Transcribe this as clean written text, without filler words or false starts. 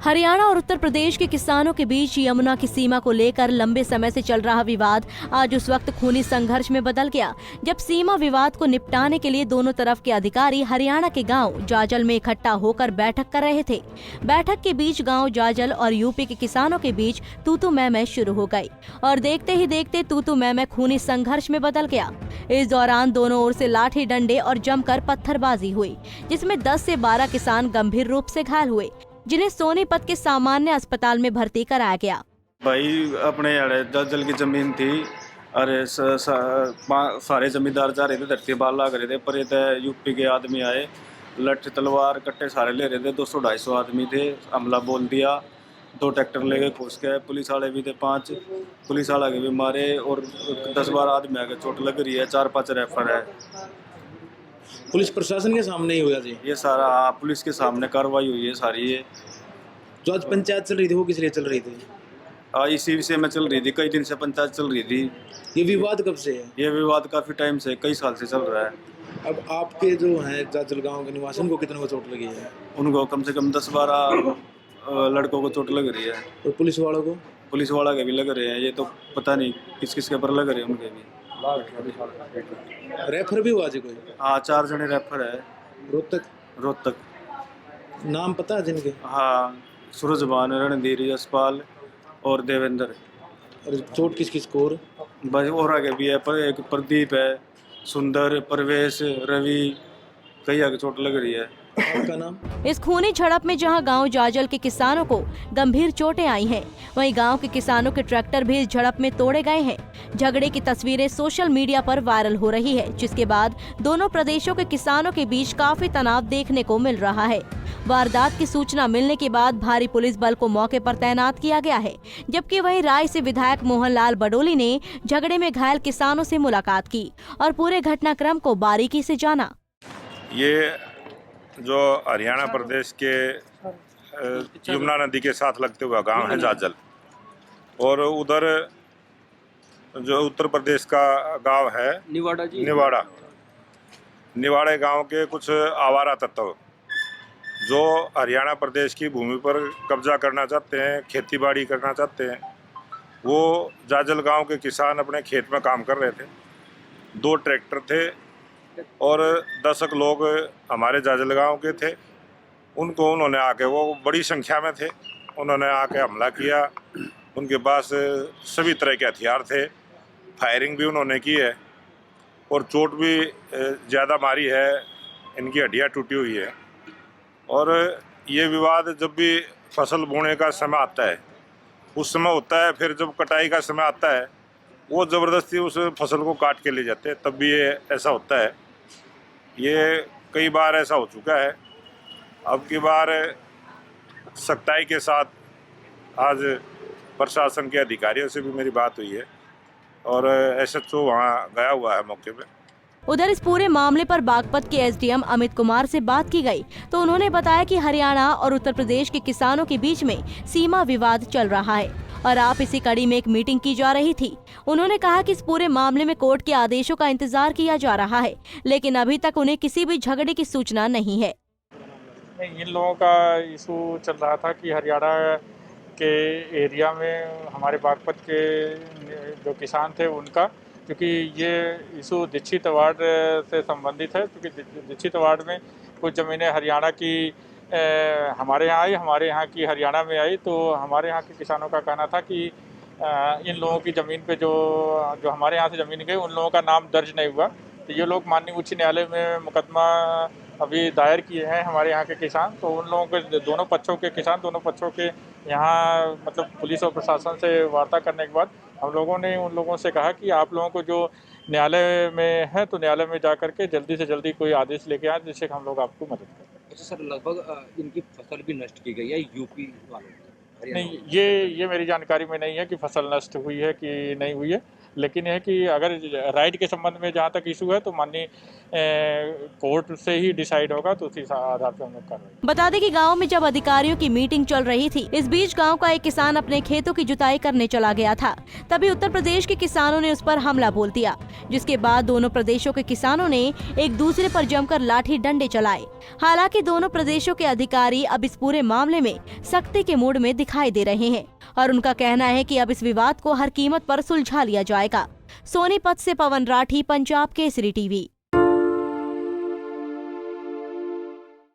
हरियाणा और उत्तर प्रदेश के किसानों के बीच यमुना की सीमा को लेकर लंबे समय से चल रहा विवाद आज उस वक्त खूनी संघर्ष में बदल गया जब सीमा विवाद को निपटाने के लिए दोनों तरफ के अधिकारी हरियाणा के गांव जाजल में इकट्ठा होकर बैठक कर रहे थे। बैठक के बीच गांव जाजल और यूपी के किसानों के बीच तू मैं शुरू हो गई और देखते ही देखते तू मैं खूनी संघर्ष में बदल गया। इस दौरान दोनों ओर से लाठी डंडे और जमकर पत्थरबाजी हुई, जिसमें 10 से 12 किसान गंभीर रूप से घायल हुए, जिन्हें सोनीपत के सामान्य अस्पताल में भर्ती कराया गया। भाई अपने जाजल की जमीन थी, अरे सारे जमींदार जा रहे थे, धरती बाल लाग रहे थे, पर ये यूपी के आदमी आए, लठ तलवार कट्टे सारे ले रहे थे। 200-250 आदमी थे, हमला बोल दिया, 2 ट्रैक्टर लेके घुस गए। पुलिस वाले भी थे, 5 पुलिस वाले के भी मारे और 10-12 आदमी आगे चोट लग रही है, 4-5 रेफर है। पुलिस प्रशासन के सामने ही हुआ जी? ये सारा पुलिस के सामने कार्रवाई हुई है सारी। ये जो आज पंचायत चल रही थी वो किस लिए चल रही थी? इसी विषय में चल रही थी, कई दिन से पंचायत चल रही थी। ये विवाद कब से है? ये विवाद काफी टाइम से, कई साल से चल रहा है। अब आपके जो हैं जाजल गांव के निवासी, उनको कितने को चोट लगी है? उनको कम से कम 10-12 लड़कों को चोट लग रही है। और पुलिस वालों को? पुलिस वाला के भी लग रहे हैं, ये तो पता नहीं किस किस के ऊपर लग रहे हैं उनके भी। रेफर भी हुआ जी कोई? हाँ, 4 जने रेफर है। रोहतक नाम पता है जिनके? हाँ, सूरजबान, रणधीर, यशपाल और देवेंद्र। और चोट किस किस को? बस और आगे भी है, पर एक प्रदीप है, सुंदर, परवेश, रवि, कई आगे चोट लग रही है। आपका नाम? इस खूनी झड़प में जहां गांव जाजल के किसानों को गंभीर चोटें आई हैं, वहीं गांव के किसानों के ट्रैक्टर भी इस झड़प में तोड़े गए हैं। झगड़े की तस्वीरें सोशल मीडिया पर वायरल हो रही है, जिसके बाद दोनों प्रदेशों के किसानों के बीच काफी तनाव देखने को मिल रहा है। वारदात की सूचना मिलने के बाद भारी पुलिस बल को मौके पर तैनात किया गया है, जबकि वहीं राय से विधायक मोहनलाल बडोली ने झगड़े में घायल किसानों से मुलाकात की और पूरे घटनाक्रम को बारीकी से जाना। ये जो हरियाणा प्रदेश के यमुना नदी के साथ लगते हुआ गांव है जाजल, और उधर जो उत्तर प्रदेश का गांव है निवाड़ा गांव के कुछ आवारा तत्व जो हरियाणा प्रदेश की भूमि पर कब्जा करना चाहते हैं, खेतीबाड़ी करना चाहते हैं, वो जाजल गांव के किसान अपने खेत में काम कर रहे थे। 2 ट्रैक्टर थे और 10 लोग हमारे जाजल गांव के थे। उनको उन्होंने आके, वो बड़ी संख्या में थे, उन्होंने आके हमला किया। उनके पास सभी तरह के हथियार थे, फायरिंग भी उन्होंने की है और चोट भी ज़्यादा मारी है, इनकी हड्डियाँ टूटी हुई है। और ये विवाद जब भी फसल बोने का समय आता है उस समय होता है, फिर जब कटाई का समय आता है वो ज़बरदस्ती उस फसल को काट के ले जाते हैं, तब भी ये ऐसा होता है। ये कई बार ऐसा हो चुका है। अब की बार सख्ताई के साथ आज प्रशासन के अधिकारियों से भी मेरी बात हुई है और SHO वहाँ गया हुआ है मौके पे। उधर इस पूरे मामले पर बागपत के SDM अमित कुमार से बात की गई तो उन्होंने बताया कि हरियाणा और उत्तर प्रदेश के किसानों के बीच में सीमा विवाद चल रहा है और आप इसी कड़ी में एक मीटिंग की जा रही थी। उन्होंने कहा कि इस पूरे मामले में कोर्ट के आदेशों का इंतजार किया जा रहा है, लेकिन अभी तक उन्हें किसी भी झगड़े की सूचना नहीं है। इन लोगों का इशू चल रहा था कि हरियाणा के एरिया में हमारे बागपत के जो किसान थे उनका, क्योंकि ये इशू दीक्षित वार्ड से संबंधित है, क्योंकि दीक्षित वार्ड में कुछ ज़मीनें हरियाणा की हमारे यहाँ आई, हमारे यहाँ की हरियाणा में आई। तो हमारे यहाँ के किसानों का कहना था कि इन लोगों की ज़मीन पे जो हमारे यहाँ से ज़मीन गई उन लोगों का नाम दर्ज नहीं हुआ। तो ये लोग माननीय उच्च न्यायालय में मुकदमा अभी दायर किए हैं हमारे यहाँ के किसान। तो उन लोगों के दोनों पक्षों के यहाँ मतलब पुलिस और प्रशासन से वार्ता करने के बाद हम लोगों ने उन लोगों से कहा कि आप लोगों को जो न्यायालय में है तो न्यायालय में जा करके जल्दी से जल्दी कोई आदेश लेके आए जिससे हम लोग आपको मदद करें। अच्छा सर, लगभग इनकी फसल भी नष्ट की गई है यूपी वालों ने? नहीं, ये मेरी जानकारी में नहीं है कि फसल नष्ट हुई है कि नहीं हुई है, लेकिन यह कि अगर राइट के संबंध में जहाँ तक इशू है तो माननीय कोर्ट से ही डिसाइड होगा, तो उसी आधार पर हम लोग कार्रवाई। बता दें कि गांव में जब अधिकारियों की मीटिंग चल रही थी, इस बीच गांव का एक किसान अपने खेतों की जुताई करने चला गया था। तभी उत्तर प्रदेश के किसानों ने उस पर हमला बोल दिया, जिसके बाद दोनों प्रदेशों के किसानों ने एक दूसरे पर जमकर लाठी डंडे चलाए। हालांकि दोनों प्रदेशों के अधिकारी अब इस पूरे मामले में सख्ती के मूड में दिखाई दे रहे हैं और उनका कहना है कि अब इस विवाद को हर कीमत पर सुलझा लिया जाएगा। सोनीपत से पवन राठी, पंजाब केसरी टीवी।